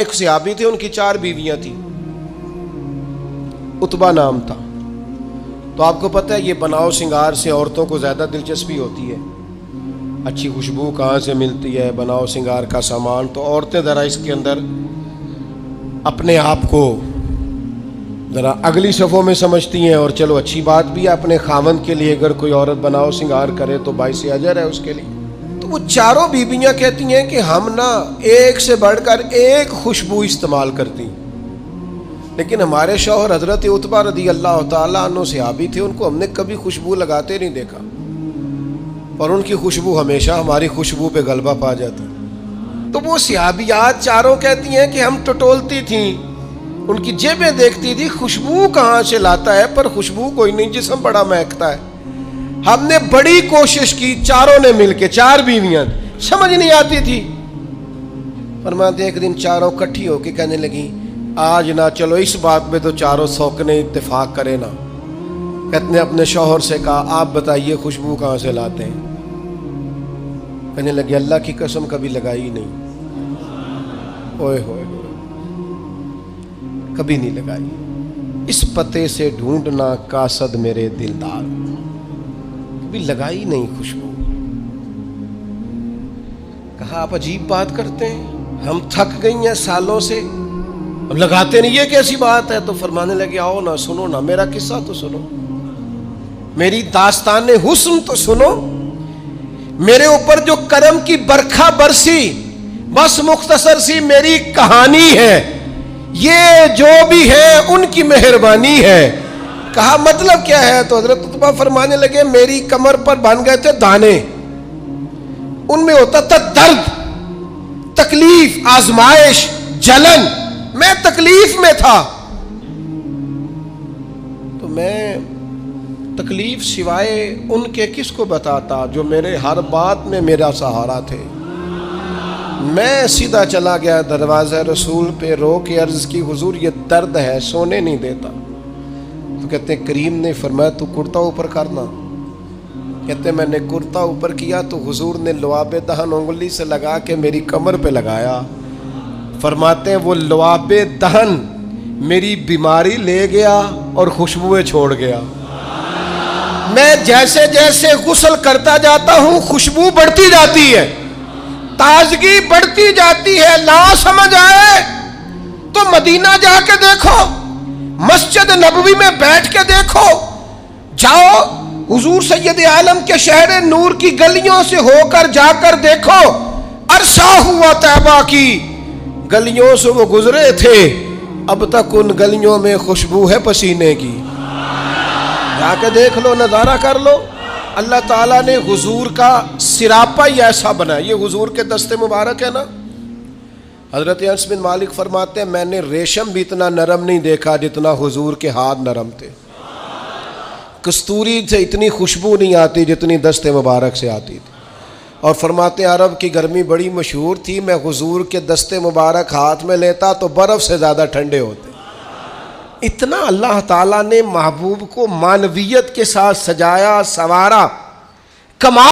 ایک صحابی تھے، ان کی 4 بیویاں تھیں، عتبہ نام تھا۔ تو آپ کو پتہ ہے یہ بناؤ سنگار سے عورتوں کو زیادہ دلچسپی ہوتی ہے، اچھی خوشبو کہاں سے ملتی ہے، بناؤ سنگار کا سامان، تو عورتیں ذرا اس کے اندر اپنے آپ کو ذرا اگلی صفوں میں سمجھتی ہیں، اور چلو اچھی بات بھی ہے، اپنے خاوند کے لیے اگر کوئی عورت بناؤ سنگار کرے تو باعث اجر ہے اس کے لیے۔ تو وہ 4 بیویاں کہتی ہیں کہ ہم نا ایک سے بڑھ کر ایک خوشبو استعمال کرتی، لیکن ہمارے شوہر حضرت عتبہ رضی اللہ تعالیٰ عنہ صحابی تھے، ان کو ہم نے کبھی خوشبو لگاتے نہیں دیکھا، اور ان کی خوشبو ہمیشہ ہماری خوشبو پہ غلبہ پا جاتی۔ تو وہ صحابیات 4 کہتی ہیں کہ ہم ٹٹولتی تھیں، ان کی جیبیں دیکھتی تھی، خوشبو کہاں سے لاتا ہے، پر خوشبو کوئی نہیں، جسم بڑا مہکتا ہے۔ ہم نے بڑی کوشش کی 4 نے مل کے، 4 بیویاں، سمجھ نہیں آتی تھی۔ فرماتے ایک دن 4 اکٹھی ہو کے کہنے لگی آج نہ چلو اس بات میں تو 4 سوکنے اتفاق کرے نا۔ کہتے نے اپنے شوہر سے کہا آپ بتائیے خوشبو کہاں سے لاتے ہیں؟ کہنے لگے اللہ کی قسم کبھی لگائی نہیں، اوئے ہوئے ہوئے، کبھی نہیں لگائی، اس پتے سے ڈھونڈنا قاصد میرے دلدار، کبھی لگائی نہیں خوشبو۔ کہا آپ عجیب بات کرتے ہیں، ہم تھک گئی ہیں سالوں سے، اب لگاتے نہیں، یہ کیسی بات ہے؟ تو فرمانے لگے آؤ نا، سنو نا میرا قصہ تو سنو، میری داستان حسن تو سنو، میرے اوپر جو کرم کی برکھا برسی، بس مختصر سی میری کہانی ہے، یہ جو بھی ہے ان کی مہربانی ہے۔ کہا مطلب کیا ہے؟ تو حضرت عتبہ فرمانے لگے میری کمر پر بن گئے تھے دانے، ان میں ہوتا تھا درد، تکلیف، آزمائش، جلن، میں تکلیف میں تھا، تو میں تکلیف سوائے ان کے کس کو بتاتا جو میرے ہر بات میں میرا سہارا تھے۔ میں سیدھا چلا گیا دروازہ رسول پہ، رو کے عرض کی حضور یہ درد ہے، سونے نہیں دیتا۔ تو کہتے ہیں کریم نے فرمایا تو کرتا اوپر کرنا۔ کہتے ہیں میں نے کرتا اوپر کیا تو حضور نے لعاب دہن انگلی سے لگا کے میری کمر پہ لگایا۔ فرماتے ہیں وہ لعاب دہن میری بیماری لے گیا اور خوشبوئیں چھوڑ گیا۔ میں جیسے جیسے غسل کرتا جاتا ہوں خوشبو بڑھتی جاتی ہے، تازگی بڑھتی جاتی ہے۔ نہ سمجھ آئے تو مدینہ جا کے دیکھو، مسجد نبوی میں بیٹھ کے دیکھو، جاؤ حضور سید عالم کے شہر نور کی گلیوں سے ہو کر جا کر دیکھو، عرصہ ہوا طیبہ کی گلیوں سے وہ گزرے تھے، اب تک ان گلیوں میں خوشبو ہے پسینے کی۔ جا کے دیکھ لو، نظارہ کر لو۔ اللہ تعالیٰ نے حضور کا سراپا ہی ایسا بنا، یہ حضور کے دست مبارک ہے نا۔ حضرت انس بن مالک فرماتے ہیں میں نے ریشم بھی اتنا نرم نہیں دیکھا جتنا حضور کے ہاتھ نرم تھے، کستوری سے اتنی خوشبو نہیں آتی جتنی دست مبارک سے آتی تھی۔ اور فرماتے ہیں عرب کی گرمی بڑی مشہور تھی، میں حضور کے دست مبارک ہاتھ میں لیتا تو برف سے زیادہ ٹھنڈے ہوتے۔ اتنا اللہ تعالیٰ نے محبوب کو معنویت کے ساتھ سجایا، سنوارا، کمال